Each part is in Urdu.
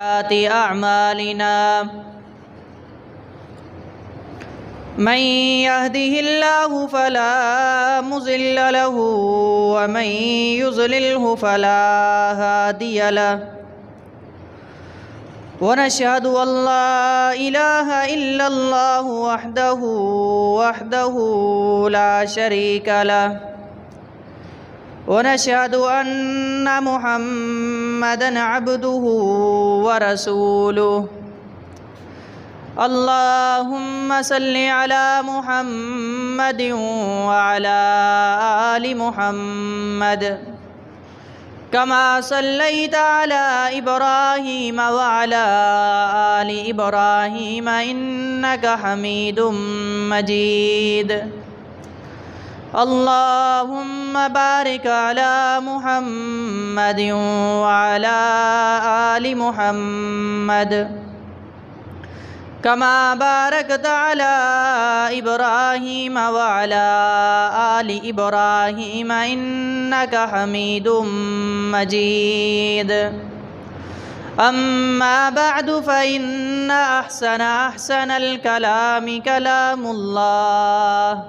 أعمالنا من يهده الله فلا مضل له ومن يضلله فلا هادي له ونشهد أن لا إله إلا الله وحده لا شريك له ونشهد أن محمدًا عبده ورسوله اللهم صل على محمد وعلى آل محمد كما صليت على إبراهيم وعلى آل إبراهيم إنك حميد مجيد اللهم بارك على محمد وعلى آل محمد كما باركت على إبراهيم وعلى آل إبراهيم إنك حميد مجيد أما بعد فإن أحسن الكلام كلام الله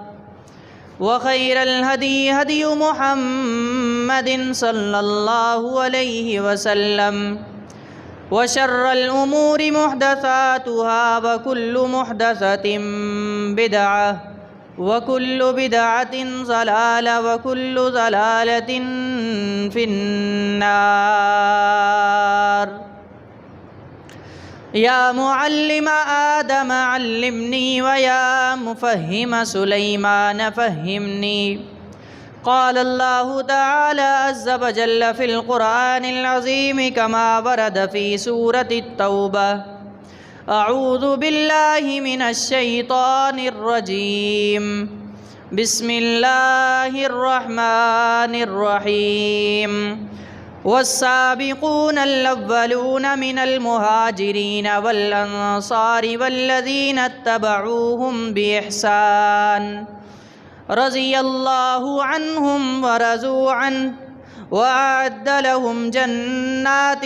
وخير الهدي هدي محمد صلى الله عليه وسلم وشر الأمور محدثاتها وكل محدثة بدعة وكل بدعة ضلالة وكل ضلالة في النار يا معلم آدم علمني ويا مفهم سليمان فهمني قال الله تعالى عز وجل في القرآن العظيم كما ورد في سورة التوبة أعوذ بالله من الشيطان الرجيم بسم الله الرحمن الرحيم والسابقون الأولون من المهاجرين والأنصار والذين اتبعوهم بإحسان رضي الله عنهم ورضوا عنه وأعد لهم جنات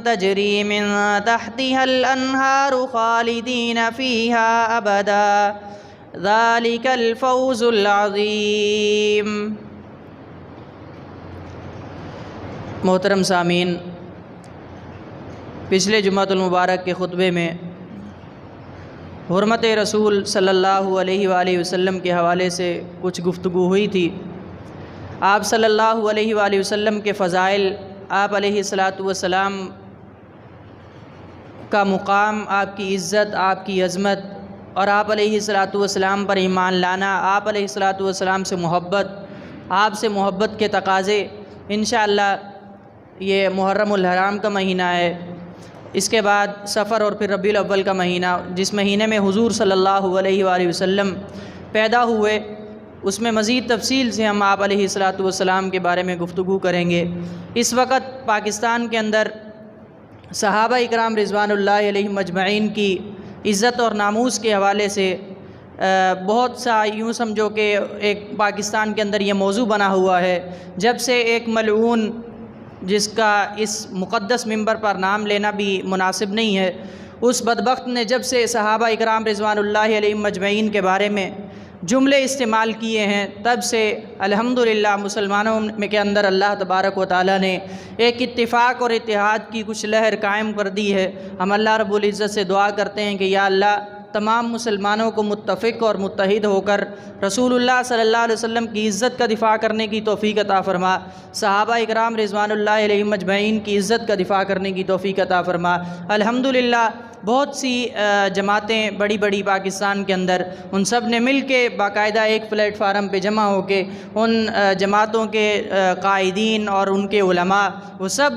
تجري من تحتها الأنهار خالدين فيها أبدا ذلك الفوز العظيم۔ محترم سامعین، پچھلے جمعۃ المبارک کے خطبے میں حرمت رسول صلی اللہ علیہ وآلہ وسلم کے حوالے سے کچھ گفتگو ہوئی تھی۔ آپ صلی اللہ علیہ وآلہ وسلم کے فضائل، آپ علیہ السلام کا مقام، آپ کی عزت، آپ کی عظمت اور آپ علیہ السلام پر ایمان لانا، آپ علیہ السلام سے محبت، آپ سے محبت کے تقاضے۔ انشاءاللہ یہ محرم الحرام کا مہینہ ہے، اس کے بعد سفر اور پھر ربیع الاول کا مہینہ، جس مہینے میں حضور صلی اللہ علیہ وآلہ وسلم پیدا ہوئے، اس میں مزید تفصیل سے ہم آپ علیہ السلام کے بارے میں گفتگو کریں گے۔ اس وقت پاکستان کے اندر صحابہ اکرام رضوان اللہ علیہم اجمعین کی عزت اور ناموس کے حوالے سے بہت سا یوں سمجھو کہ ایک پاکستان کے اندر یہ موضوع بنا ہوا ہے، جب سے ایک ملعون جس کا اس مقدس منبر پر نام لینا بھی مناسب نہیں ہے، اس بدبخت نے جب سے صحابہ اکرام رضوان اللہ علیہم اجمعین کے بارے میں جملے استعمال کیے ہیں، تب سے الحمدللہ مسلمانوں کے اندر اللہ تبارک و تعالیٰ نے ایک اتفاق اور اتحاد کی کچھ لہر قائم کر دی ہے۔ ہم اللہ رب العزت سے دعا کرتے ہیں کہ یا اللہ تمام مسلمانوں کو متفق اور متحد ہو کر رسول اللہ صلی اللہ علیہ وسلم کی عزت کا دفاع کرنے کی توفیق عطا فرما، صحابہ اکرام رضوان اللہ علیہم اجمعین کی عزت کا دفاع کرنے کی توفیق عطا فرما۔ الحمدللہ بہت سی جماعتیں بڑی بڑی پاکستان کے اندر، ان سب نے مل کے باقاعدہ ایک پلیٹ فارم پہ جمع ہو کے ان جماعتوں کے قائدین اور ان کے علماء وہ سب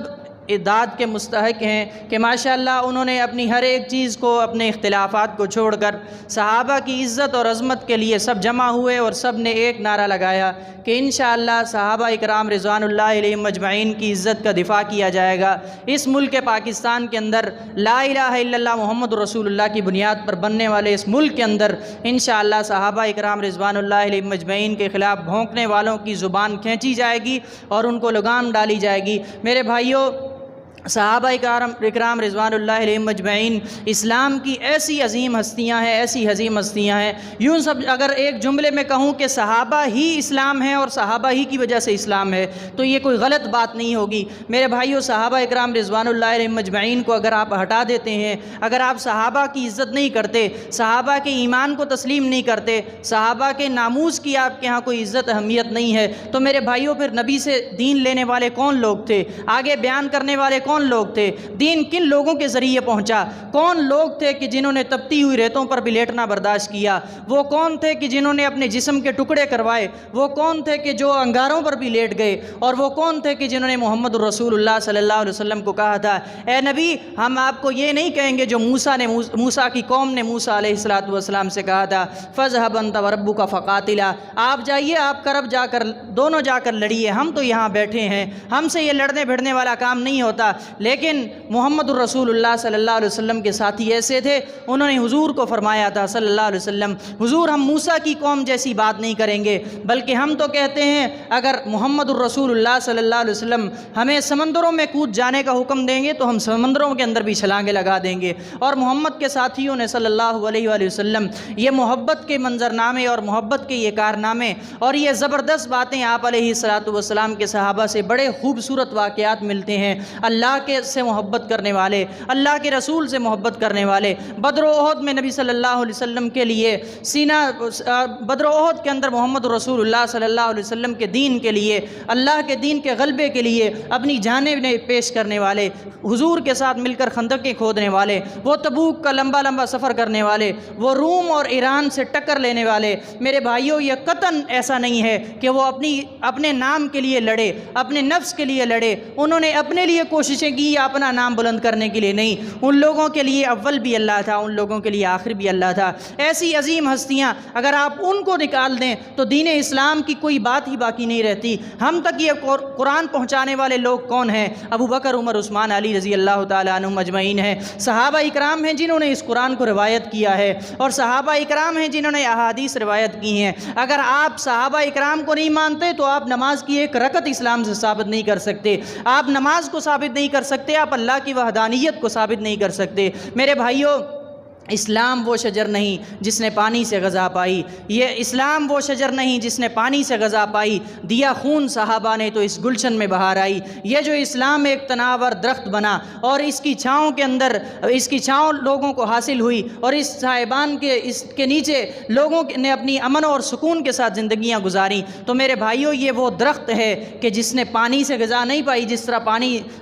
اعداد کے مستحق ہیں کہ ماشاءاللہ انہوں نے اپنی ہر ایک چیز کو، اپنے اختلافات کو چھوڑ کر صحابہ کی عزت اور عظمت کے لیے سب جمع ہوئے اور سب نے ایک نعرہ لگایا کہ انشاءاللہ صحابہ اکرام رضوان اللہ علیہم اجمعین کی عزت کا دفاع کیا جائے گا۔ اس ملک پاکستان کے اندر لا الہ الا اللہ محمد رسول اللہ کی بنیاد پر بننے والے اس ملک کے اندر انشاءاللہ صحابہ اکرام رضوان اللہ علیہم اجمعین کے خلاف بھونکنے والوں کی زبان کھینچی جائے گی اور ان کو لگام ڈالی جائے گی۔ میرے بھائیوں، صحابہ اکرام رضوان اللہ علیہم مجمعین اسلام کی ایسی عظیم ہستیاں ہیں، ایسی عظیم ہستیاں ہیں، یوں سب اگر ایک جملے میں کہوں کہ صحابہ ہی اسلام ہے اور صحابہ ہی کی وجہ سے اسلام ہے تو یہ کوئی غلط بات نہیں ہوگی۔ میرے بھائیو، صحابہ اکرام رضوان اللہ علیہم مجمعین کو اگر آپ ہٹا دیتے ہیں، اگر آپ صحابہ کی عزت نہیں کرتے، صحابہ کے ایمان کو تسلیم نہیں کرتے، صحابہ کے ناموس کی آپ کے ہاں کوئی عزت اہمیت نہیں ہے، تو میرے بھائیو پھر نبی سے دین لینے والے کون لوگ تھے؟ آگے بیان کرنے والے کون لوگ تھے؟ دین کن لوگوں کے ذریعے پہنچا؟ کون لوگ تھے کہ جنہوں نے تپتی ہوئی ریتوں پر بھی لیٹنا برداشت کیا؟ وہ کون تھے کہ جنہوں نے اپنے جسم کے ٹکڑے کروائے؟ وہ کون تھے کہ جو انگاروں پر بھی لیٹ گئے؟ اور وہ کون تھے کہ جنہوں نے محمد الرسول اللہ صلی اللہ علیہ وسلم کو کہا تھا اے نبی ہم آپ کو یہ نہیں کہیں گے جو موسیٰ کی قوم نے موسیٰ علیہ السلام سے کہا تھا فَاذْهَبْ أَنْتَ وَرَبُّكَ فَقَاتِلَا، آپ جائیے آپ کا رب جا کر دونوں جا کر لڑیے، ہم تو یہاں بیٹھے ہیں، ہم سے یہ لڑنے بھڑنے والا کام نہیں ہوتا۔ لیکن محمد الرسول اللہ صلی اللہ علیہ وسلم کے ساتھی ایسے تھے، انہوں نے حضور کو فرمایا تھا صلی اللہ علیہ وسلم حضور ہم موسیٰ کی قوم جیسی بات نہیں کریں گے، بلکہ ہم تو کہتے ہیں اگر محمد الرسول اللہ صلی اللہ علیہ وسلم ہمیں سمندروں میں کود جانے کا حکم دیں گے تو ہم سمندروں کے اندر بھی چھلانگیں لگا دیں گے۔ اور محمد کے ساتھیوں نے صلی اللہ علیہ وآلہ وسلم یہ محبت کے منظرنامے اور محبت کے یہ کارنامے اور یہ زبردست باتیں آپ علیہ السلام کے صحابہ سے بڑے خوبصورت واقعات ملتے ہیں۔ اللہ کے سے محبت کرنے والے، اللہ کے رسول سے محبت کرنے والے، بدر و احد میں نبی صلی اللہ علیہ وسلم کے لیے بدر و احد کے اندر محمد رسول اللہ صلی اللہ علیہ وسلم کے دین کے لیے، اللہ کے دین کے غلبے کے لیے اپنی جانیں پیش کرنے والے، حضور کے ساتھ مل کر خندقیں کھودنے والے، وہ تبوک کا لمبا سفر کرنے والے، وہ روم اور ایران سے ٹکر لینے والے۔ میرے بھائیوں یہ قطعاً ایسا نہیں ہے کہ وہ اپنے نام کے لیے لڑے، اپنے نفس کے لیے لڑے، انہوں نے اپنے لیے کوششیں کی یا اپنا نام بلند کرنے کے لیے نہیں، ان لوگوں کے لیے اول بھی اللہ تھا، ان لوگوں کے لیے آخر بھی اللہ تھا۔ ایسی عظیم ہستیاں اگر آپ ان کو نکال دیں تو دین اسلام کی کوئی بات ہی باقی نہیں رہتی۔ ہم تک یہ قرآن پہنچانے والے لوگ کون ہیں؟ ابو بکر، عمر، عثمان، علی رضی اللہ تعالیٰ عنہم اجمعین ہیں۔ صحابہ اکرام ہیں جنہوں نے اس قرآن کو روایت کیا ہے، اور صحابہ اکرام ہیں جنہوں نے احادیث روایت کی ہیں۔ اگر آپ صحابہ اکرام کو نہیں مانتے تو آپ نماز کی ایک رکعت اسلام سے ثابت نہیں کر سکتے، آپ نماز کو ثابت نہیں کر سکتے، آپ اللہ کی وحدانیت کو ثابت نہیں کر سکتے۔ میرے بھائیوں، اسلام وہ شجر نہیں جس نے پانی سے غذا پائی، یہ اسلام وہ شجر نہیں جس نے پانی سے غذا پائی، دیا خون صحابہ نے تو اس گلشن میں بہار آئی۔ یہ جو اسلام ایک تناور درخت بنا اور اس کی چھاؤں کے اندر اس کی چھاؤں لوگوں کو حاصل ہوئی اور اس صاحبان کے نیچے لوگوں نے اپنی امن اور سکون کے ساتھ زندگیاں گزاری، تو میرے بھائیوں یہ وہ درخت ہے کہ جس نے پانی سے غذا نہیں پائی۔ جس طرح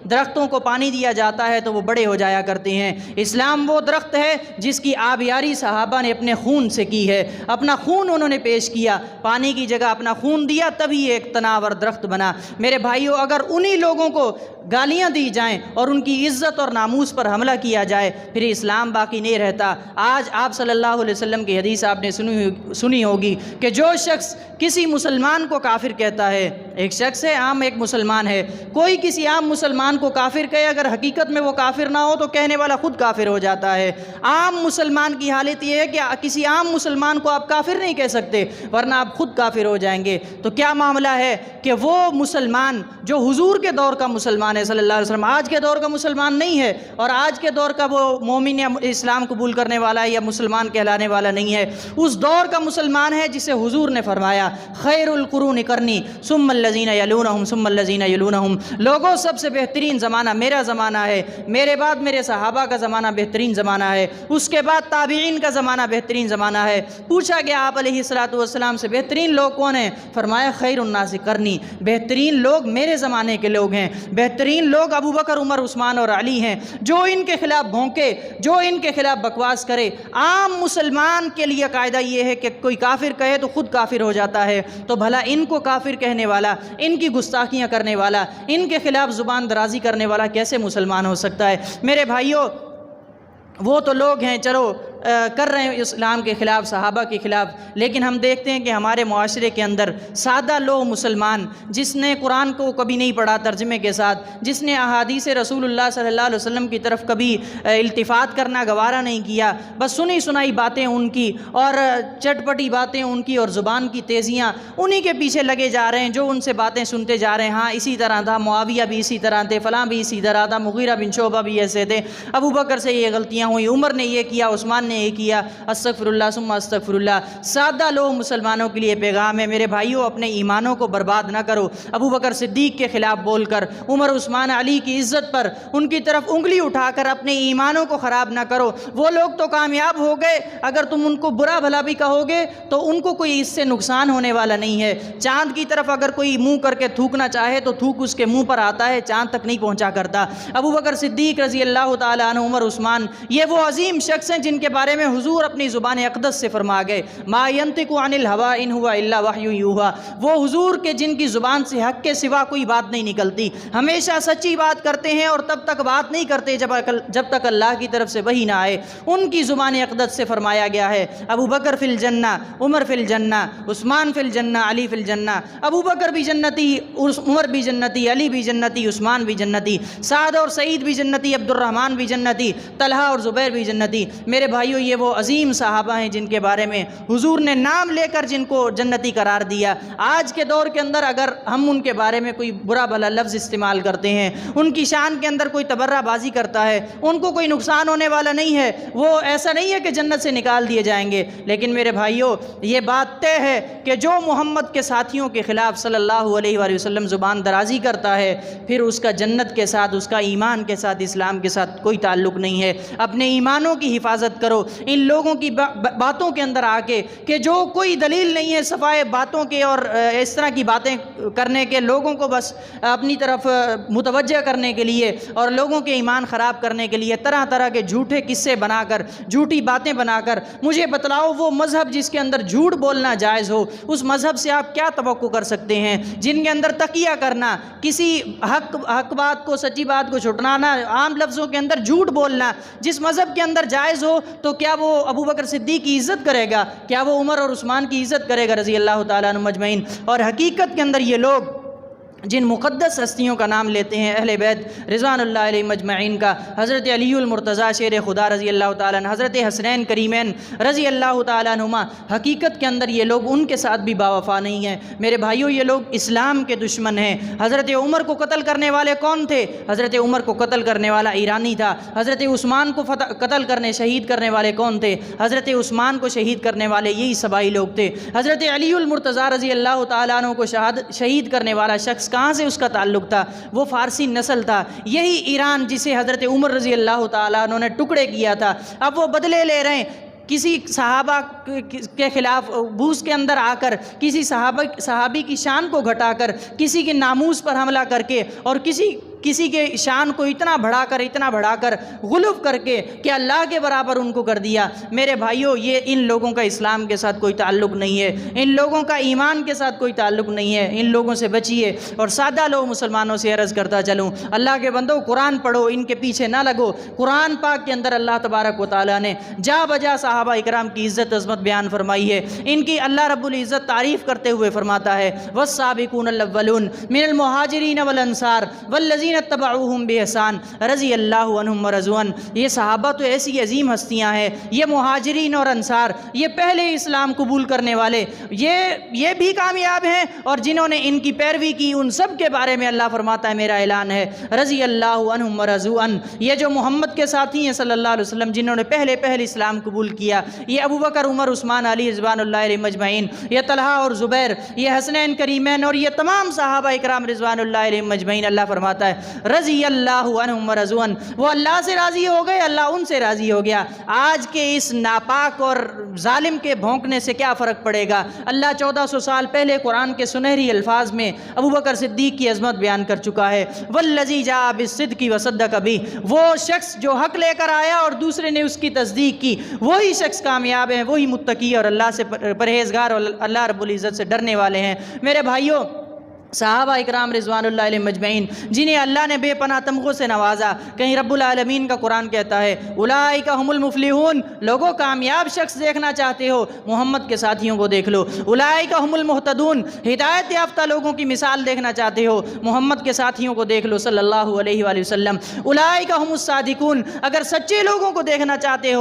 درختوں کو پانی دیا جاتا ہے تو وہ بڑے ہو جایا کرتے ہیں، اسلام وہ درخت ہے جس کی آبیاری صحابہ نے اپنے خون سے کی ہے، اپنا خون انہوں نے پیش کیا، پانی کی جگہ اپنا خون دیا، تبھی ایک تناور درخت بنا۔ میرے بھائیوں، اگر انہی لوگوں کو گالیاں دی جائیں اور ان کی عزت اور ناموس پر حملہ کیا جائے پھر اسلام باقی نہیں رہتا۔ آج آپ صلی اللہ علیہ وسلم کی حدیث آپ نے سنی ہوگی کہ جو شخص کسی مسلمان کو کافر کہتا ہے، ایک شخص ہے عام، ایک مسلمان ہے، کوئی کسی عام مسلمان کو کافر کہے، اگر حقیقت میں وہ کافر نہ ہو تو کہنے والا خود کافر ہو جاتا ہے۔ عام مسلمان کی حالت یہ ہے کہ کسی عام مسلمان کو آپ کافر نہیں کہہ سکتے ورنہ آپ خود کافر ہو جائیں گے۔ تو کیا معاملہ ہے کہ وہ مسلمان جو حضور کے دور کا مسلمان ہے صلی اللہ علیہ وسلم، آج کے دور کا مسلمان نہیں ہے، اور آج کے دور کا وہ مومن یا اسلام قبول کرنے والا یا مسلمان کہلانے والا نہیں ہے، اس دور کا مسلمان ہے جسے حضور نے فرمایا خیر القرون قرنی ثم الذین یلونہم ثم الذین یلونہم، لوگوں سب سے بہترین زمانہ میرا زمانہ ہے، میرے بعد میرے صحابہ کا زمانہ بہترین زمانہ ہے، اس کے بعد تابعین کا زمانہ بہترین زمانہ ہے۔ پوچھا گیا آپ علیہ السلام سے بہترین لوگ کون ہیں؟ فرمایا خیر الناس قرنی، بہترین لوگ میرے زمانے کے لوگ ہیں، بہترین لوگ ابو بکر، عمر، عثمان اور علی ہیں۔ جو ان کے خلاف بھونکے، جو ان کے خلاف بکواس کرے، عام مسلمان کے لیے قاعدہ یہ ہے کہ کوئی کافر کہے تو خود کافر ہو جاتا ہے، تو بھلا ان کو کافر کہنے والا، ان کی گستاخیاں کرنے والا، ان کے خلاف زبان درازی کرنے والا کیسے مسلمان ہو سکتا ہے؟ میرے بھائیوں، وہ تو لوگ ہیں، چلو کر رہے ہیں اسلام کے خلاف، صحابہ کے خلاف، لیکن ہم دیکھتے ہیں کہ ہمارے معاشرے کے اندر سادہ لوگ مسلمان، جس نے قرآن کو کبھی نہیں پڑھا ترجمے کے ساتھ، جس نے احادیث رسول اللہ صلی اللہ علیہ وسلم کی طرف کبھی التفات کرنا گوارا نہیں کیا، بس سنی سنائی باتیں ان کی اور چٹپٹی باتیں ان کی اور زبان کی تیزیاں انہی کے پیچھے لگے جا رہے ہیں، جو ان سے باتیں سنتے جا رہے ہیں، ہاں اسی طرح تھا، معاویہ بھی اسی طرح تھے، فلاں بھی اسی طرح تھا، مغیرہ بن شعبہ بھی ایسے تھے، ابو بکر سے یہ غلطیاں ہوئی، عمر نے یہ کیا، عثمان نے یہ کیا، استغفر اللہ ثم استغفر اللہ۔ سادہ لوگ مسلمانوں کے لیے پیغام ہے، میرے بھائیوں اپنے ایمانوں کو برباد نہ کرو، ابو بکر صدیق کے خلاف بول کر، عمر عثمان علی کی عزت پر ان کی طرف انگلی اٹھا کر اپنے ایمانوں کو خراب نہ کرو۔ وہ لوگ تو کامیاب ہو گئے، اگر تم ان کو برا بھلا بھی کہو گے تو ان کو کوئی اس سے نقصان ہونے والا نہیں ہے۔ چاند کی طرف اگر کوئی منہ کر کے تھوکنا چاہے تو تھوک اس کے منہ پر آتا ہے، چاند تک نہیں پہنچا کرتا۔ ابو بکر صدیق رضی اللہ تعالیٰ عنہ، عمر عثمان، یہ وہ عظیم شخص ہیں جن کے بارے میں حضور اپنی زبان اقدس سے فرما گئے، ما ینطق عن الہوی ان ہوا الا وحی یوحی۔ وہ حضور کے جن کی زبان سے حق کے سوا کوئی بات نہیں نکلتی، ہمیشہ سچی بات کرتے ہیں اور تب تک بات نہیں کرتے جب تک اللہ کی طرف سے وحی نہ آئے۔ ان کی زبان اقدس سے فرمایا گیا ہے، ابو بکر فی الجنہ، عمر فی الجنہ، عثمان فی الجنہ، علی فی الجنہ۔ ابو بکر بھی جنتی، عمر بھی جنتی، علی بھی جنتی، عثمان بھی جنتی، سعد اور سعید بھی جنتی، عبد الرحمن بھی جنتی، طلحہ اور زبیر بھی جنتی۔ میرے بھائیوں یہ وہ عظیم صحابہ ہیں جن کے بارے میں حضور نے نام لے کر جن کو جنتی قرار دیا۔ آج کے دور کے اندر اگر ہم ان کے بارے میں کوئی برا بھلا لفظ استعمال کرتے ہیں، ان کی شان کے اندر کوئی تبرہ بازی کرتا ہے، ان کو کوئی نقصان ہونے والا نہیں ہے، وہ ایسا نہیں ہے کہ جنت سے نکال دیے جائیں گے، لیکن میرے بھائیوں یہ بات طے ہے کہ جو محمد کے ساتھیوں کے خلاف صلی اللہ علیہ وآلہ وسلم زبان درازی کرتا ہے، پھر اس کا جنت کے ساتھ، اس کا ایمان کے ساتھ، اسلام کے ساتھ کوئی تعلق نہیں ہے۔ اپنے ایمانوں کی حفاظت کرو، ان لوگوں کی باتوں کے اندر آ کے کہ جو کوئی دلیل نہیں ہے صفائے باتوں کے اور اس طرح کی باتیں کرنے کے، لوگوں کو بس اپنی طرف متوجہ کرنے کے لیے اور لوگوں کے ایمان خراب کرنے کے لیے طرح طرح کے جھوٹے قصے بنا کر، جھوٹی باتیں بنا کر، مجھے بتلاؤ وہ مذہب جس کے اندر جھوٹ بولنا جائز ہو، اس مذہب سے آپ کیا توقع کر سکتے ہیں؟ جن کے اندر تقیہ کرنا، کسی حق بات کو، سچی بات کو چھٹنانا، عام لفظوں کے اندر جھوٹ بولنا جس مذہب کے اندر جائز ہو، تو کیا وہ ابو بکر صدیق کی عزت کرے گا؟ کیا وہ عمر اور عثمان کی عزت کرے گا رضی اللہ تعالیٰ عنہم اجمعین؟ اور حقیقت کے اندر یہ لوگ جن مقدس ہستیوں کا نام لیتے ہیں، اہل بیت رضوان اللہ علیہ مجمعین کا، حضرت علی المرتضیٰ شیر خدا رضی اللہ تعالیٰ عنہ، حضرت حسنین کریمین رضی اللہ تعالیٰ عنہما، حقیقت کے اندر یہ لوگ ان کے ساتھ بھی باوفا نہیں ہیں۔ میرے بھائیوں یہ لوگ اسلام کے دشمن ہیں۔ حضرت عمر کو قتل کرنے والے کون تھے؟ حضرت عمر کو قتل کرنے والا ایرانی تھا۔ حضرت عثمان کو قتل کرنے، شہید کرنے والے کون تھے؟ حضرت عثمان کو شہید کرنے والے یہی سبائی لوگ تھے۔ حضرت علی المرتضیٰ رضی اللہ تعالیٰ عنہ کو شہید کرنے والا شخص کہاں سے اس کا تعلق تھا؟ وہ فارسی نسل تھا، یہی ایران جسے حضرت عمر رضی اللہ تعالیٰ عنہ نے ٹکڑے کیا تھا۔ اب وہ بدلے لے رہے ہیں کسی صحابہ کے خلاف، بوس کے اندر آ کر کسی صحابی کی شان کو گھٹا کر، کسی کے ناموس پر حملہ کر کے اور کسی کے شان کو اتنا بڑھا کر غلو کر کے کہ اللہ کے برابر ان کو کر دیا۔ میرے بھائیوں یہ ان لوگوں کا اسلام کے ساتھ کوئی تعلق نہیں ہے، ان لوگوں کا ایمان کے ساتھ کوئی تعلق نہیں ہے، ان لوگوں سے بچیے۔ اور سادہ لوگ مسلمانوں سے عرض کرتا چلوں، اللہ کے بندو قرآن پڑھو، ان کے پیچھے نہ لگو۔ قرآن پاک کے اندر اللہ تبارک و تعالیٰ نے جا بجا صحابہ اکرام کی عزت عظمت بیان فرمائی ہے، ان کی اللہ رب العزت تعریف کرتے ہوئے فرماتا ہے، والسابقون الاولون من المہاجرین والانصار والذین اتبعوہم بإحسان رضی اللہ عنہم ورضوا عنہ۔ یہ صحابہ تو ایسی عظیم ہستیاں ہیں، یہ مہاجرین اور انصار، یہ پہلے اسلام قبول کرنے والے، یہ بھی کامیاب ہیں، اور جنہوں نے ان کی پیروی کی ان سب کے بارے میں اللہ فرماتا ہے میرا اعلان ہے، رضی اللہ عنہم ورضوا عنہ۔ یہ جو محمد کے ساتھی ہیں صلی اللہ علیہ وسلم، جنہوں نے پہلے اسلام قبول کیا، یہ ابو بکر، عمر، عثمان، علی رضوان اللہ علیہ مجمعین، یہ طلحہ اور زبیر، یہ حسنین کریمین، اور یہ تمام صحابہ اکرام رضوان اللہ علیہ مجمعین، اللہ فرماتا ہے رضی اللہ عنہم ورضوا عنہ۔ وہ اللہ سے راضی ہو گئے، اللہ ان سے راضی ہو گیا۔ آج کے اس ناپاک اور ظالم کے بھونکنے سے کیا فرق پڑے گا؟ اللہ 1400 سال پہلے قرآن کے سنہری الفاظ میں ابو بکر صدیق کی عظمت بیان کر چکا ہے، والذی جاء بالصدق وصدق بہ۔ وہ شخص جو حق لے کر آیا اور دوسرے نے اس کی تصدیق کی، وہی شخص کامیاب ہیں، وہی متقی اور اللہ سے پرہیزگار اور اللہ رب العزت سے ڈرنے والے ہیں۔ میرے بھائیوں صحابہ اکرام رضوان اللہ علیہم مجمعین جنہیں اللہ نے بے پناہ تمغوں سے نوازا۔ کہیں رب العالمین کا قرآن کہتا ہے اولئک ھم المفلحون، لوگوں کامیاب شخص دیکھنا چاہتے ہو محمد کے ساتھیوں کو دیکھ لو۔ اولئک ھم المہتدون، ہدایت یافتہ لوگوں کی مثال دیکھنا چاہتے ہو محمد کے ساتھیوں کو دیکھ لو صلی اللہ علیہ وآلہ وسلم۔ اولئک ھم الصادقون، اگر سچے لوگوں کو دیکھنا چاہتے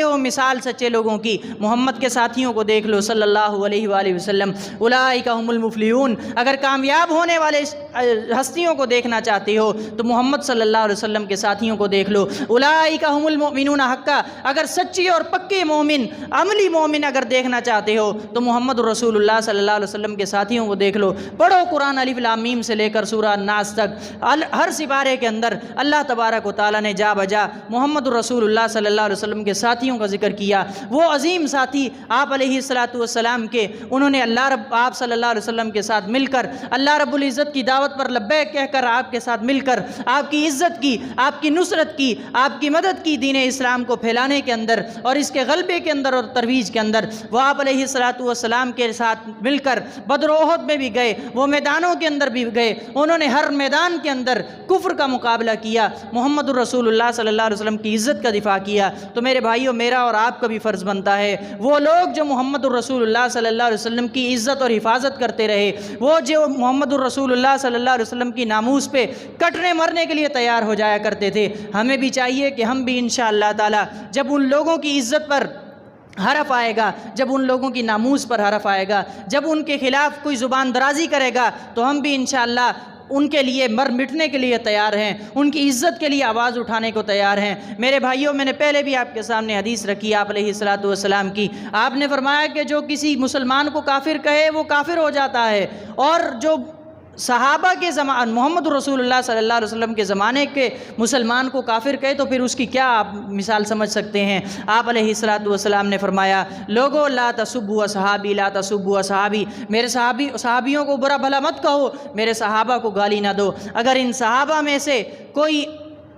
ہو مثال سچے لوگوں کی محمد کے ساتھیوں کو دیکھ لو صلی اللہ علیہ وآلہ وسلم۔ اولئک ھم المفلحون، اگر کامیاب ہونے والے ہستیوں کو دیکھنا چاہتے ہو تو محمد صلی اللہ علیہ وسلم کے ساتھیوں کو دیکھ لو۔ اولئک ھم المؤمنون حقا، اگر سچی اور پکے مومن، عملی مومن اگر دیکھنا چاہتے ہو تو محمد رسول اللہ صلی اللہ علیہ وسلم کے ساتھیوں کو دیکھ لو۔ پڑھو قرآن الف لام میم سے لے کر سورہ الناس تک، ہر سپارے کے اندر اللہ تبارک و تعالیٰ نے جا بجا محمد رسول اللہ صلی اللہ علیہ وسلم کے ساتھیوں کا ذکر کیا۔ وہ عظیم ساتھی آپ علیہ السلام کے، انہوں نے آپ صلی اللہ علیہ وسلم کے ساتھ مل کر اللہ رب العزت کی دعوت پر لبیک کہہ کر آپ کے ساتھ مل کر آپ کی عزت کی، آپ کی نصرت کی، آپ کی مدد کی دین اسلام کو پھیلانے کے اندر اور اس کے غلبے کے اندر اور ترویج کے اندر۔ وہ آپ علیہ السلام کے ساتھ مل کر بدر و احد میں بھی گئے، وہ میدانوں کے اندر بھی گئے، انہوں نے ہر میدان کے اندر کفر کا مقابلہ کیا، محمد الرسول اللہ صلی اللہ علیہ وسلم کی عزت کا دفاع کیا۔ تو میرے بھائیوں، میرا اور آپ کا بھی فرض بنتا ہے وہ لوگ جو محمد الرسول اللہ صلی اللہ علیہ وسلم کی عزت اور حفاظت کرتے رہے، وہ جو محمد الرسول اللہ صلی اللہ علیہ وسلم کی ناموس پہ کٹنے مرنے کے لیے تیار ہو جایا کرتے تھے، ہمیں بھی چاہیے کہ ہم بھی انشاءاللہ تعالی جب ان لوگوں کی عزت پر حرف آئے گا، جب ان لوگوں کی ناموس پر حرف آئے گا، جب ان کے خلاف کوئی زبان درازی کرے گا تو ہم بھی انشاءاللہ ان کے لیے مٹنے کے لیے تیار ہیں، ان کی عزت کے لیے آواز اٹھانے کو تیار ہیں۔ میرے بھائیوں، میں نے پہلے بھی آپ کے سامنے حدیث رکھی آپ علیہ السلام کی، آپ نے فرمایا کہ جو کسی مسلمان کو کافر کہے وہ کافر ہو جاتا ہے، اور جو صحابہ کے محمد رسول اللہ صلی اللہ علیہ وسلم کے زمانے کے مسلمان کو کافر کہے تو پھر اس کی کیا آپ مثال سمجھ سکتے ہیں۔ آپ علیہ السلام نے فرمایا لوگو لا تسبوا صحابی لا تسبوا صحابی، میرے صحابیوں کو برا بھلا مت کہو، میرے صحابہ کو گالی نہ دو۔ اگر ان صحابہ میں سے کوئی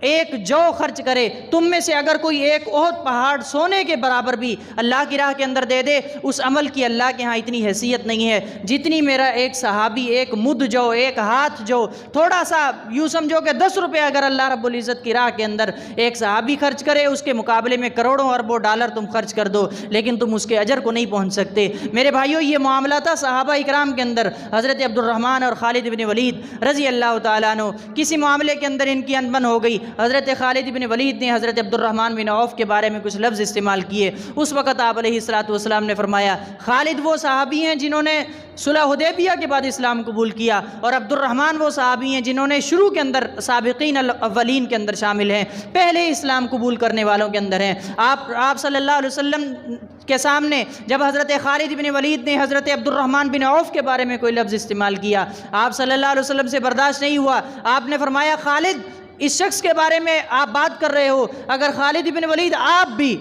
ایک جو خرچ کرے، تم میں سے اگر کوئی ایک احد پہاڑ سونے کے برابر بھی اللہ کی راہ کے اندر دے دے، اس عمل کی اللہ کے ہاں اتنی حیثیت نہیں ہے جتنی میرا ایک صحابی ایک مد جو، ایک ہاتھ جو، تھوڑا سا یوں سمجھو کہ 10 روپے اگر اللہ رب العزت کی راہ کے اندر ایک صحابی خرچ کرے، اس کے مقابلے میں کروڑوں اربوں ڈالر تم خرچ کر دو، لیکن تم اس کے اجر کو نہیں پہنچ سکتے۔ میرے بھائیوں، یہ معاملہ تھا صحابہ اکرام کے اندر، حضرت عبد الرحمن اور خالد بن ولید رضی اللہ تعالیٰ عنہ، کسی معاملے کے اندر ان کی انبن ہو گئی، حضرت خالد بن ولید نے حضرت عبد الرحمن بن عوف کے بارے میں کچھ لفظ استعمال کیے۔ اس وقت آپ علیہ السلام نے فرمایا خالد وہ صحابی ہیں جنہوں نے صلح حدیبیہ کے بعد اسلام قبول کیا، اور عبد الرحمن وہ صحابی ہیں جنہوں نے شروع کے اندر سابقین الاولین کے اندر شامل ہیں، پہلے اسلام قبول کرنے والوں کے اندر ہیں۔ آپ صلی اللہ علیہ وسلم کے سامنے جب حضرت خالد بن ولید نے حضرت عبد الرحمن بن عوف کے بارے میں کوئی لفظ استعمال کیا، آپ صلی اللہ علیہ وسلم سے برداشت نہیں ہوا، آپ نے فرمایا خالد اس شخص کے بارے میں آپ بات کر رہے ہو، اگر خالد بن ولید آپ بھی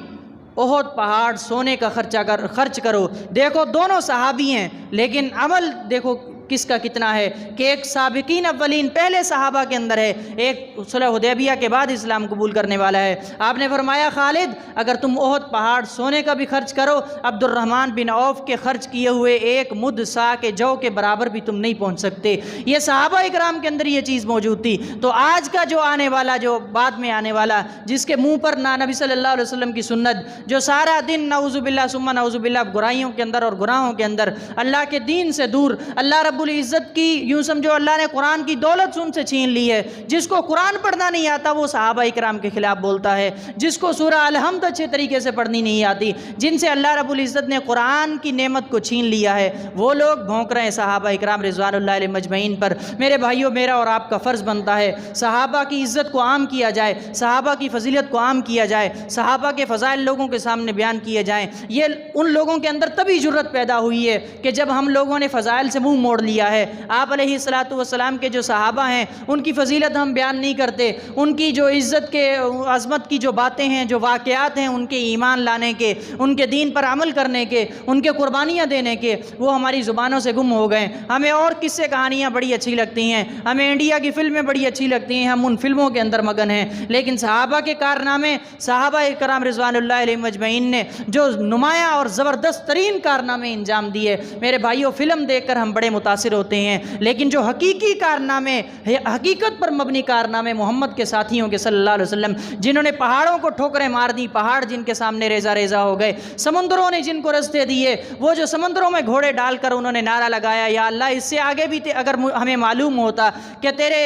احد پہاڑ سونے کا خرچ کرو۔ دیکھو دونوں صحابی ہیں، لیکن عمل دیکھو کس کا کتنا ہے کہ ایک سابقین اولین پہلے صحابہ کے اندر ہے، ایک صلح حدیبیہ کے بعد اسلام قبول کرنے والا ہے۔ آپ نے فرمایا خالد اگر تم احد پہاڑ سونے کا بھی خرچ کرو، عبد الرحمن بن عوف کے خرچ کیے ہوئے ایک مد سا کے جو کے برابر بھی تم نہیں پہنچ سکتے۔ یہ صحابہ اکرام کے اندر یہ چیز موجود تھی۔ تو آج کا جو آنے والا، جو بعد میں آنے والا، جس کے منہ پر نہ نبی صلی اللہ علیہ وسلم کی سنت، جو سارا دن نعوذ باللہ ثم نعوذ باللہ برائیوں کے اندر اور گناہوں کے اندر اللہ کے دین سے دور، اللہ رب العزت کی یوں سمجھو اللہ نے قرآن کی دولت ان سے چھین لی ہے، جس کو قرآن پڑھنا نہیں آتا وہ صحابہ اکرام کے خلاف بولتا ہے، جس کو سورہ الحمد اچھے طریقے سے پڑھنی نہیں آتی، جن سے اللہ رب العزت نے قرآن کی نعمت کو چھین لیا ہے، وہ لوگ بھونک رہے ہیں صحابہ اکرام رضوان اللہ علیہ مجمعین پر۔ میرے بھائیوں، میرا اور آپ کا فرض بنتا ہے صحابہ کی عزت کو عام کیا جائے، صحابہ کی فضیلت کو عام کیا جائے، صحابہ کے فضائل لوگوں کے سامنے بیان کیے جائیں۔ یہ ان لوگوں کے اندر تبھی جرت پیدا ہوئی ہے کہ جب ہم لوگوں نے فضائل سے منہ موڑ لیا ہے۔ آپ علیہ السلام کے جو صحابہ ہیں ان کی فضیلت ہم بیان نہیں کرتے، ان کی جو عزت کے عظمت کی جو باتیں ہیں، جو واقعات ہیں ان کے ایمان لانے کے، ان کے دین پر عمل کرنے کے، ان کے قربانیاں دینے کے، وہ ہماری زبانوں سے گم ہو گئے۔ ہمیں اور قصے کہانیاں بڑی اچھی لگتی ہیں، ہمیں انڈیا کی فلمیں بڑی اچھی لگتی ہیں، ہم ان فلموں کے اندر مگن ہیں، لیکن صحابہ کے کارنامے، صحابہ کرام رضوان اللہ علیہ مجمعین نے جو نمایاں اور زبردست ترین کارنامے انجام دیے، میرے بھائیوں فلم دیکھ کر ہم بڑے متاثر ہوتے ہیں، لیکن جو حقیقی کارنامے، حقیقت پر مبنی کارنامے محمد کے ساتھیوں کے صلی اللہ علیہ وسلم، جنہوں نے پہاڑوں کو ٹھوکریں مار دی، پہاڑ جن کے سامنے ریزہ ریزہ ہو گئے، سمندروں نے جن کو رستے دیے، وہ جو سمندروں میں گھوڑے ڈال کر انہوں نے نعرہ لگایا یا اللہ اس سے آگے بھی اگر ہمیں معلوم ہوتا کہ تیرے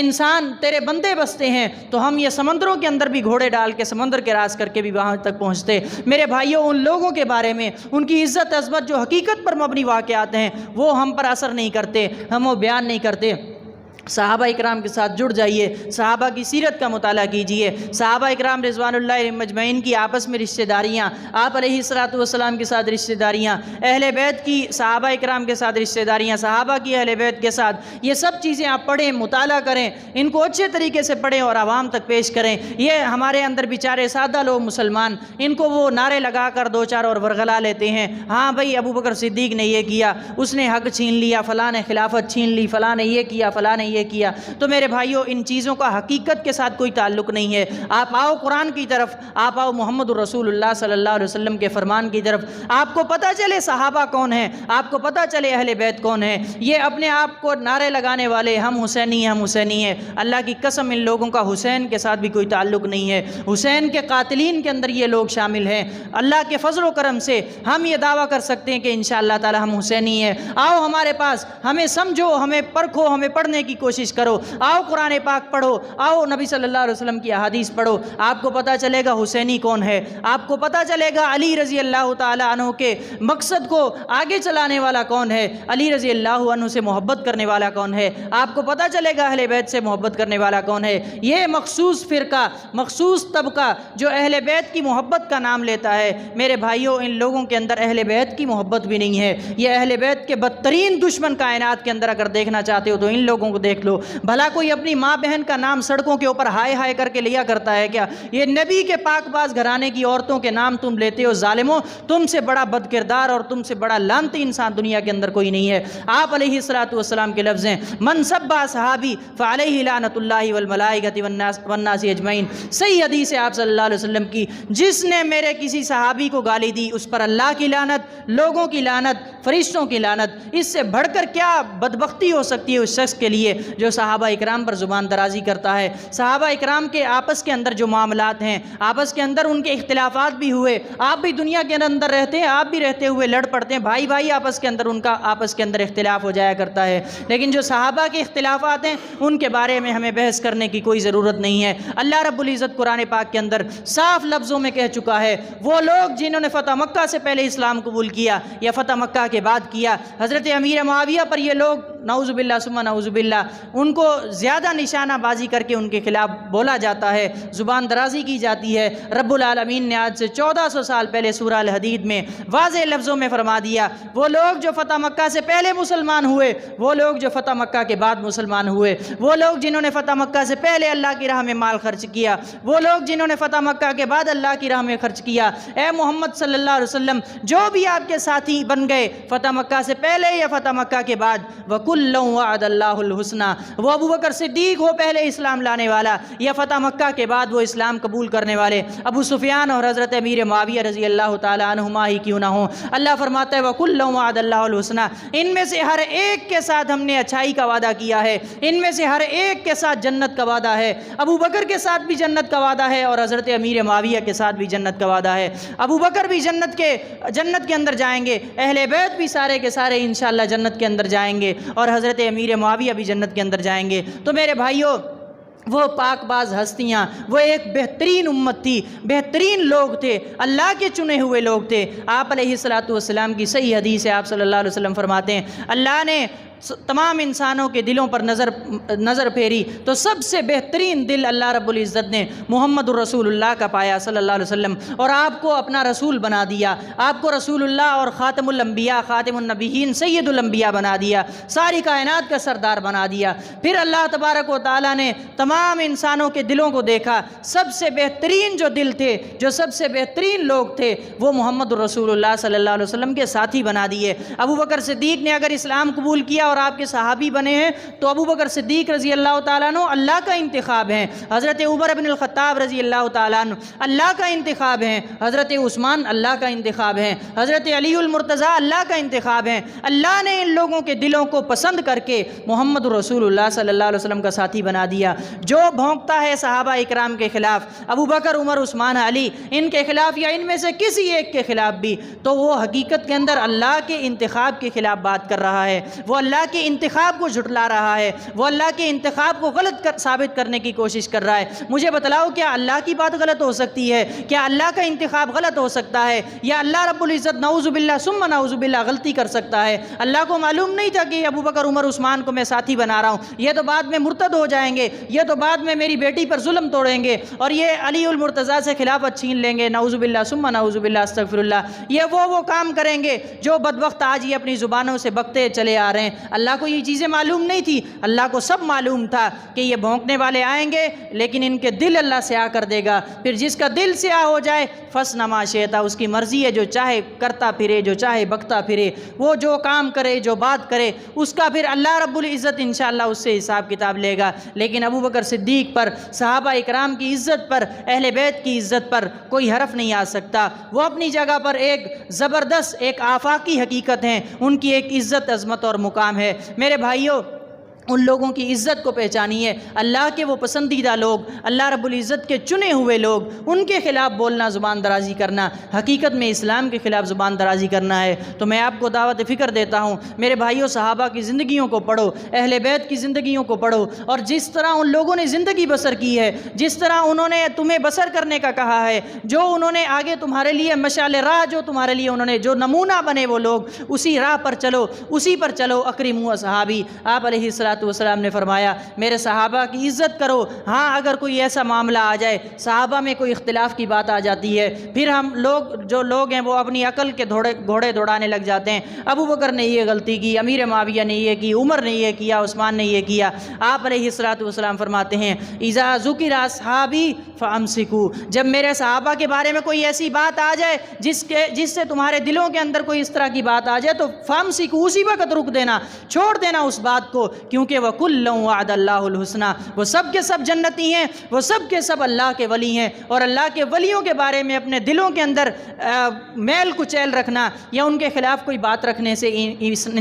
انسان تیرے بندے بستے ہیں تو ہم یہ سمندروں کے اندر بھی گھوڑے ڈال کے سمندر کے راز کر کے بھی وہاں تک پہنچتے۔ میرے بھائیوں، ان لوگوں کے بارے میں، ان کی عزت عظمت جو حقیقت پر مبنی واقعات ہیں، وہ ہم پر اثر نہیں کرتے، ہم وہ بیان نہیں کرتے۔ صحابہ اکرام کے ساتھ جڑ جائیے، صحابہ کی سیرت کا مطالعہ کیجئے، صحابہ اکرام رضوان اللہ علیہم مجمعین کی آپس میں رشتہ داریاں، آپ علیہ السلام کے ساتھ رشتہ داریاں، اہل بیت کی صحابہ اکرام کے ساتھ رشتہ داریاں، صحابہ کی اہل بیت کے ساتھ، یہ سب چیزیں آپ پڑھیں، مطالعہ کریں، ان کو اچھے طریقے سے پڑھیں اور عوام تک پیش کریں۔ یہ ہمارے اندر بیچارے سادہ لوگ مسلمان، ان کو وہ نعرے لگا کر دو چار اور ورغلا لیتے ہیں، ہاں بھئی ابو بکر صدیق نے یہ کیا، اس نے حق چھین لیا، فلاں نے خلافت چھین لی، فلاں نے یہ کیا، فلاں نے یہ کیا۔ تو میرے بھائیوں، ان چیزوں کا حقیقت کے ساتھ کوئی تعلق نہیں ہے۔ آپ آؤ قرآن کی طرف، آپ آؤ محمد الرسول اللہ صلی اللہ علیہ وسلم کے فرمان کی طرف، آپ کو پتہ چلے صحابہ کون ہیں، آپ کو پتہ چلے اہل بیت کون ہیں۔ یہ اپنے آپ کو نعرے لگانے والے ہم حسینی ہیں، ہم حسینی ہیں، اللہ کی قسم ان لوگوں کا حسین کے ساتھ بھی کوئی تعلق نہیں ہے۔ حسین کے قاتلین کے اندر یہ لوگ شامل ہیں۔ اللہ کے فضل و کرم سے ہم یہ دعویٰ کر سکتے ہیں کہ انشاءاللہ تعالی ہم حسینی ہیں۔ آؤ ہمارے پاس، ہمیں سمجھو، ہمیں پرکھو، ہمیں پڑھنے کی کوشش کرو، آؤ قرآن پاک پڑھو، آؤ نبی صلی اللہ علیہ وسلم کی احادیث پڑھو، آپ کو پتہ چلے گا حسینی کون ہے، آپ کو پتہ چلے گا علی رضی اللہ تعالیٰ عنہ کے مقصد کو آگے چلانے والا کون ہے، علی رضی اللہ عنہ سے محبت کرنے والا کون ہے، آپ کو پتہ چلے گا اہل بیت سے محبت کرنے والا کون ہے۔ یہ مخصوص فرقہ، مخصوص طبقہ جو اہل بیت کی محبت کا نام لیتا ہے، میرے بھائیوں ان لوگوں کے اندر اہل بیت کی محبت بھی نہیں ہے۔ یہ اہل بیت کے بدترین دشمن کائنات کے اندر اگر دیکھنا چاہتے ہو تو ان لوگوں کو دیکھ لو۔ بھلا کوئی اپنی ماں بہن کا نام سڑکوں کے اوپر ہائے ہائے کر کے لیا کرتا ہے کیا؟ یہ نبی کے پاک باز گھرانے کی عورتوں کے نام تم لیتے ہو، ظالموں، تم سے بڑا بد کردار اور تم سے بڑا لعنتی انسان دنیا کے اندر کوئی نہیں ہے۔ آپ علیہ السلام کے لفظ ہیں، من سب صحابی فعلیہ لعنت اللہ والملائکۃ والناس اجمعین۔ صحیح حدیث ہے آپ صلی اللہ علیہ وسلم کی، جس نے میرے کسی صحابی کو گالی دی اس پر اللہ کی لعنت، لوگوں کی لعنت، فرشتوں کی لعنت۔ اس سے بڑھ کر کیا بدبختی ہو سکتی ہے اس شخص کے لیے جو صحابہ اکرام پر زبان درازی کرتا ہے۔ صحابہ اکرام کے آپس کے اندر جو معاملات ہیں، آپس کے اندر ان کے اختلافات بھی ہوئے، آپ بھی دنیا کے اندر رہتے ہیں، آپ بھی رہتے ہوئے لڑ پڑتے ہیں، بھائی بھائی آپس کے اندر ان کا آپس کے اندر اختلاف ہو جایا کرتا ہے، لیکن جو صحابہ کے اختلافات ہیں ان کے بارے میں ہمیں بحث کرنے کی کوئی ضرورت نہیں ہے۔ اللہ رب العزت قرآن پاک کے اندر صاف لفظوں میں کہہ چکا ہے، وہ لوگ جنہوں نے فتح مکہ سے پہلے اسلام قبول کیا یا فتح مکہ کے بعد کیا، حضرت امیر معاویہ پر یہ لوگ نعوذ باللہ ثم نعوذ باللہ ان کو زیادہ نشانہ بازی کر کے ان کے خلاف بولا جاتا ہے، زبان درازی کی جاتی ہے۔ رب العالمین نے آج سے 1400 سال پہلے سورہ الحدید میں واضح لفظوں میں فرما دیا، وہ لوگ جو فتح مکہ سے پہلے مسلمان ہوئے، وہ لوگ جو فتح مکہ کے بعد مسلمان ہوئے، وہ لوگ جنہوں نے فتح مکہ سے پہلے اللہ کی راہ میں مال خرچ کیا، وہ لوگ جنہوں نے فتح مکہ کے بعد اللہ کی راہ میں خرچ کیا، اے محمد صلی اللہ علیہ وسلم جو بھی آپ کے ساتھی بن گئے فتح مکہ سے پہلے یا فتح مکہ کے بعد، وَكُلًّا وَعَدَ اللَّهُ الْحُسْنَى، وہ ابو بکر صدیق ہو پہلے اسلام لانے والا یا فتح مکہ کے بعد وہ اسلام قبول کرنے والے، ابو سفیان اور حضرت امیر معاویہ رضی اللہ تعالیٰ عنہما ہی کیوں نہ ہوں، اللہ فرماتا ہے وَكُلًّا وَعَدَ اللَّهُ الْحُسْنَى، ان میں سے ہر ایک کے ساتھ ہم نے اچھائی کا وعدہ کیا ہے، ان میں سے ہر ایک کے ساتھ جنت کا وعدہ ہے، ابو بکر کے ساتھ بھی جنت کا وعدہ ہے اور حضرت امیر معاویہ کے ساتھ بھی جنت کا وعدہ ہے۔ ابو بکر بھی جنت کے اندر جائیں گے، اہل بیت بھی سارے کے سارے انشاءاللہ جنت کے اندر جائیں گے اور حضرت امیر معاویہ بھی جنت کے اندر جائیں گے۔ تو میرے بھائیوں، وہ پاک باز ہستیاں، وہ ایک بہترین امت تھی، بہترین لوگ تھے، اللہ کے چنے ہوئے لوگ تھے۔ آپ علیہ السلام کی صحیح حدیث ہے، آپ صلی اللہ علیہ وسلم فرماتے ہیں اللہ نے تمام انسانوں کے دلوں پر نظر پھیری تو سب سے بہترین دل اللہ رب العزت نے محمد الرسول اللہ کا پایا صلی اللہ علیہ وسلم، اور آپ کو اپنا رسول بنا دیا، آپ کو رسول اللہ اور خاتم الانبیاء، خاتم النبیین، سید الانبیاء بنا دیا، ساری کائنات کا سردار بنا دیا۔ پھر اللہ تبارک و تعالیٰ نے تمام انسانوں کے دلوں کو دیکھا، سب سے بہترین جو دل تھے، جو سب سے بہترین لوگ تھے، وہ محمد الرسول اللہ صلی اللہ علیہ وسلم کے ساتھی بنا دیے۔ ابو بکر صدیق نے اگر اسلام قبول کیا اور آپ کے صحابی بنے ہیں تو ابو بکر صدیق رضی اللہ تعالیٰ عنہ اللہ کا انتخاب ہیں، حضرت عمر بن الخطاب رضی اللہ تعالیٰ عنہ اللہ کا انتخاب ہیں، حضرت عثمان اللہ کا انتخاب ہیں، حضرت علی المرتضیٰ اللہ کا انتخاب ہیں۔ اللہ نے ان لوگوں کے دلوں کو پسند کر کے محمد رسول اللہ صلی اللہ علیہ وسلم کا ساتھی بنا دیا۔ جو بھونکتا ہے صحابہ اکرام کے خلاف، ابو بکر، عمر، عثمان، علی، ان کے خلاف یا ان میں سے کسی ایک کے خلاف بھی، تو وہ حقیقت کے اندر اللہ کے انتخاب کے خلاف بات کر رہا ہے، وہ اللہ کے انتخاب کو جھٹلا رہا ہے، وہ اللہ کے انتخاب کو غلط ثابت کرنے کی کوشش کر رہا ہے۔ مجھے بتلاؤ، کیا اللہ کی بات غلط ہو سکتی ہے؟ کیا اللہ کا انتخاب غلط ہو سکتا ہے؟ یا اللہ رب العزت نعوذ باللہ ثم نعوذ باللہ غلطی کر سکتا ہے؟ اللہ کو معلوم نہیں تھا کہ ابو بکر، عمر، عثمان کو میں ساتھی بنا رہا ہوں، یہ تو بعد میں مرتد ہو جائیں گے، یہ تو بعد میں میری بیٹی پر ظلم توڑیں گے اور یہ علی المرتضیٰ سے خلافت چھین لیں گے، نعوذ باللہ ثم نعوذ باللہ استغفر اللہ، یہ وہ کام کریں گے جو بدبخت آج یہ اپنی زبانوں سے بکتے چلے آ رہے ہیں۔ اللہ کو یہ چیزیں معلوم نہیں تھی، اللہ کو سب معلوم تھا کہ یہ بھونکنے والے آئیں گے، لیکن ان کے دل اللہ سیاہ کر دے گا۔ پھر جس کا دل سیاہ ہو جائے فَاسْنَ مَا شِئْتَ، اس کی مرضی ہے، جو چاہے کرتا پھرے، جو چاہے بکتا پھرے، وہ جو کام کرے، جو بات کرے، اس کا پھر اللہ رب العزت انشاءاللہ اس سے حساب کتاب لے گا۔ لیکن ابو بکر صدیق پر، صحابہ اکرام کی عزت پر، اہل بیت کی عزت پر کوئی حرف نہیں آ سکتا۔ وہ اپنی جگہ پر ایک زبردست، ایک آفاقی حقیقت ہیں، ان کی ایک عزت، عظمت اور مقام ہے۔ میرے بھائیوں، ان لوگوں کی عزت کو پہچانیے، اللہ کے وہ پسندیدہ لوگ، اللہ رب العزت کے چنے ہوئے لوگ، ان کے خلاف بولنا، زبان درازی کرنا، حقیقت میں اسلام کے خلاف زبان درازی کرنا ہے۔ تو میں آپ کو دعوت فکر دیتا ہوں، میرے بھائیوں، صحابہ کی زندگیوں کو پڑھو، اہل بیت کی زندگیوں کو پڑھو، اور جس طرح ان لوگوں نے زندگی بسر کی ہے، جس طرح انہوں نے تمہیں بسر کرنے کا کہا ہے، جو انہوں نے آگے تمہارے لیے مشعل راہ، جو تمہارے لیے انہوں نے جو نمونہ بنے وہ لوگ، اسی راہ پر چلو، اسی پر چلو۔ اکرموا صحابی، آپ علیہ والسلام نے فرمایا میرے صحابہ کی عزت کرو۔ ہاں، اگر کوئی ایسا معاملہ آ جائے، صحابہ میں کوئی اختلاف کی بات آ جاتی ہے، پھر ہم جو لوگ ہیں وہ اپنی عقل کے گھوڑے دوڑانے لگ جاتے ہیں۔ ابو بکر نے یہ غلطی کی، امیر معاویہ نے یہ کی، عمر نے یہ کیا، عثمان نے یہ کیا۔ آپ علیہ السلام فرماتے ہیں اذا ذکر اصحابی فامسکوا، جب میرے صحابہ کے بارے میں کوئی ایسی بات آ جائے جس سے تمہارے دلوں کے اندر کوئی اس طرح کی بات آ جائے، تو فامسکوا، اسی وقت رک دینا، چھوڑ دینا اس بات کو، کیونکہ وَكُلًّا وَعَدَ اللَّهُ الْحُسْنَى، وہ سب کے سب جنتی ہیں، وہ سب کے سب اللہ کے ولی ہیں، اور اللہ کے ولیوں کے بارے میں اپنے دلوں کے اندر میل کچیل رکھنا یا ان کے خلاف کوئی بات رکھنے سے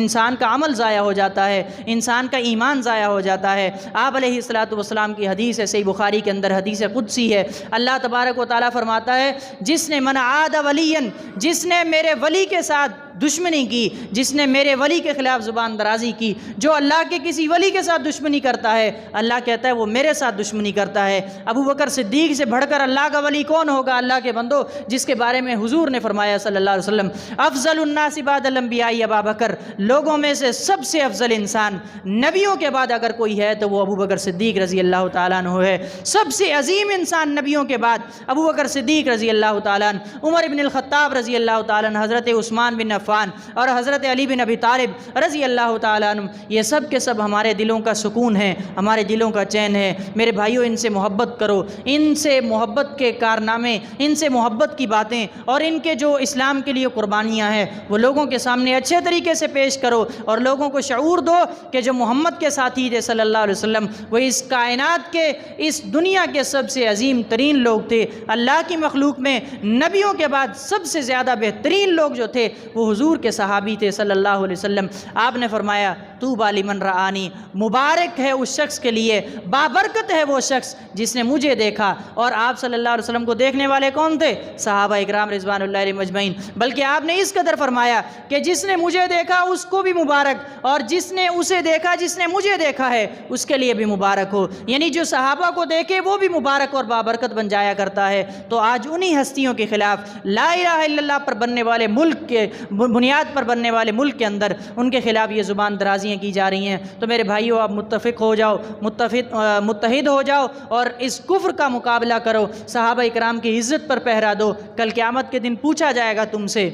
انسان کا عمل ضائع ہو جاتا ہے، انسان کا ایمان ضائع ہو جاتا ہے۔ آپ علیہ السلام کی حدیث ہے، صحیح بخاری کے اندر حدیث قدسی ہے، اللہ تبارک و تعالیٰ فرماتا ہے جس نے من عاد ولیًا، جس نے میرے ولی کے ساتھ دشمنی کی، جس نے میرے ولی کے خلاف زبان درازی کی، جو اللہ کے کسی ولی کے ساتھ دشمنی کرتا ہے، اللہ کہتا ہے وہ میرے ساتھ دشمنی کرتا ہے۔ ابو بکر صدیق سے بڑھ کر اللہ کا ولی کون ہوگا؟ اللہ کے بندو، جس کے بارے میں حضور نے فرمایا صلی اللہ علیہ وسلم افضل الناس بعد الانبیاء ابا بکر، لوگوں میں سے سب سے افضل انسان نبیوں کے بعد اگر کوئی ہے تو وہ ابو بکر صدیق رضی اللہ تعالیٰ عنہ ہے۔ سب سے عظیم انسان نبیوں کے بعد ابو بکر صدیق رضی اللہ تعالیٰ عنہ، عمر بن الخطاب رضی اللہ تعالیٰ عنہ، حضرت عثمان بن عفان اور حضرت علی بن ابی طالب رضی اللہ تعالیٰ عنہ، یہ سب کے سب ہمارے دلوں کا سکون ہے، ہمارے دلوں کا چین ہے۔ میرے بھائیوں، ان سے محبت کرو، ان سے محبت کے کارنامے، ان سے محبت کی باتیں اور ان کے جو اسلام کے لیے قربانیاں ہیں وہ لوگوں کے سامنے اچھے طریقے سے پیش کرو، اور لوگوں کو شعور دو کہ جو محمد کے ساتھی تھے صلی اللہ علیہ وسلم، وہ اس کائنات کے، اس دنیا کے سب سے عظیم ترین لوگ تھے۔ اللہ کی مخلوق میں نبیوں کے بعد سب سے زیادہ بہترین لوگ جو تھے وہ حضور کے صحابی تھے صلی اللہ علیہ وسلم۔ آپ نے فرمایا طوبیٰ لمن رآنی، مبارک ہے اس شخص کے لیے، بابرکت ہے وہ شخص جس نے مجھے دیکھا۔ اور آپ صلی اللہ علیہ وسلم کو دیکھنے والے کون تھے؟ صحابہ اکرام رضوان اللہ علیہم اجمعین۔ بلکہ آپ نے اس قدر فرمایا کہ جس نے مجھے دیکھا اس کو بھی مبارک، اور جس نے اسے دیکھا، جس نے مجھے دیکھا ہے، اس کے لیے بھی مبارک ہو۔ یعنی جو صحابہ کو دیکھے وہ بھی مبارک اور بابرکت بن جایا کرتا ہے۔ تو آج انہی ہستیوں کے خلاف، لا الہ الا اللہ پر بننے والے ملک کے بنیاد پر بننے والے ملک کے اندر ان کے خلاف یہ زبان درازیاں کی جا رہی ہیں۔ تو میرے بھائیوں، آپ متفق ہو جاؤ، متحد ہو جاؤ اور اس کفر کا مقابلہ کرو، صحابہ اکرام کی عزت پر پہرا دو۔ کل قیامت کے دن پوچھا جائے گا تم سے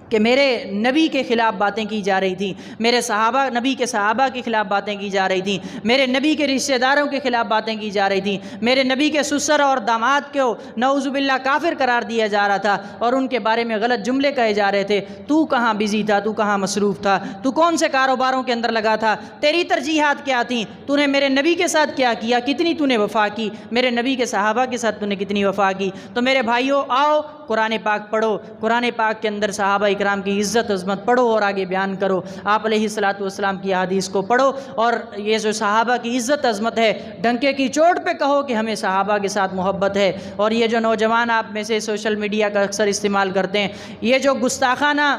کہ میرے نبی کے خلاف باتیں کی جا رہی تھیں، میرے صحابہ، نبی کے صحابہ کے خلاف باتیں کی جا رہی تھیں، میرے نبی کے رشتہ داروں کے خلاف باتیں کی جا رہی تھیں، میرے نبی کے سسر اور داماد کو نعوذ باللہ کافر قرار دیا جا رہا تھا اور ان کے بارے میں غلط جملے کہے جا رہے تھے۔ تو کہاں بزی تھا؟ تو کہاں مصروف تھا؟ تو کون سے کاروباروں کے اندر لگا تھا؟ تیری ترجیحات کیا تھیں؟ تو نے میرے نبی کے ساتھ کیا کیا؟ کتنی تو نے وفا کی؟ میرے نبی کے صحابہ کے ساتھ تو نے کتنی وفا کی؟ تو میرے بھائیوں، آؤ قرآن پاک پڑھو، قرآن پاک کے اندر صحابہ اکرام کی عزت عظمت پڑھو اور آگے بیان کرو۔ آپ علیہ الصلاۃ والسلام کی احادیث کو پڑھو اور یہ جو صحابہ کی عزت عظمت ہے ڈنکے کی چوٹ پہ کہو کہ ہمیں صحابہ کے ساتھ محبت ہے۔ اور یہ جو نوجوان آپ میں سے سوشل میڈیا کا اکثر استعمال کرتے ہیں، یہ جو گستاخانہ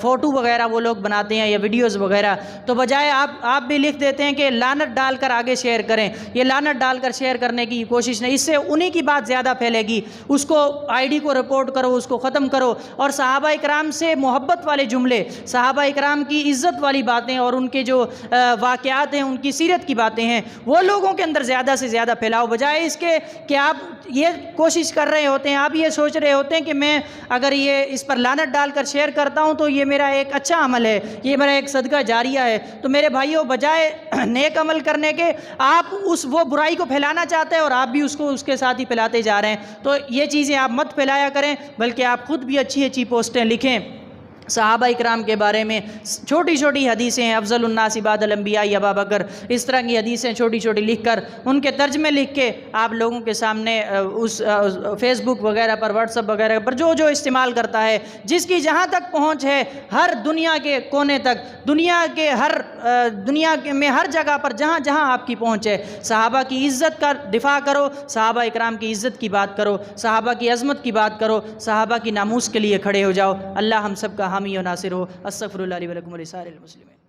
فوٹو وغیرہ وہ لوگ بناتے ہیں یا ویڈیوز وغیرہ، تو بجائے آپ بھی لکھ دیتے ہیں کہ لعنت ڈال کر آگے شیئر کریں۔ یہ لعنت ڈال کر شیئر کرنے کی کوشش نہیں، اس سے انہی کی بات زیادہ پھیلے گی۔ اس کو آئی ڈی کو رپورٹ کرو، اس کو ختم کرو، اور صحابہ اکرام سے محبت والے جملے، صحابہ اکرام کی عزت والی باتیں اور ان کے جو واقعات ہیں، ان کی سیرت کی باتیں ہیں، وہ لوگوں کے اندر زیادہ سے زیادہ پھیلاؤ، بجائے اس کے کہ آپ یہ کوشش کر رہے ہوتے ہیں، آپ یہ سوچ رہے ہوتے ہیں کہ میں اگر یہ اس پر لعنت ڈال کر شیئر کرتا ہوں تو یہ میرا ایک اچھا عمل ہے، یہ میرا ایک صدقہ جاریہ ہے۔ تو میرے بھائیوں، بجائے نیک عمل کرنے کے آپ وہ برائی کو پھیلانا چاہتے ہیں اور آپ بھی اس کے ساتھ ہی پھیلاتے جا رہے ہیں۔ تو یہ چیزیں آپ مت پھیلایا کریں، بلکہ آپ خود بھی اچھی اچھی پوسٹیں لکھیں صحابہ اکرام کے بارے میں۔ چھوٹی چھوٹی حدیثیں ہیں، افضل الناس بعد الانبیاء ابا بکر، اس طرح کی حدیثیں چھوٹی چھوٹی لکھ کر ان کے ترجمے لکھ کے آپ لوگوں کے سامنے اس فیس بک وغیرہ پر، واٹس ایپ وغیرہ پر جو استعمال کرتا ہے، جس کی جہاں تک پہنچ ہے، ہر دنیا کے کونے تک، دنیا میں ہر جگہ پر جہاں جہاں آپ کی پہنچ ہے، صحابہ کی عزت کا دفاع کرو، صحابہ اکرام کی عزت کی بات کرو، صحابہ کی عظمت کی بات کرو، صحابہ کی ناموس کے لیے کھڑے ہو جاؤ۔ اللہ ہم سب کا حامی و ناصر ہو۔ استغفر اللہ لی و لکم ولسائر المسلمین۔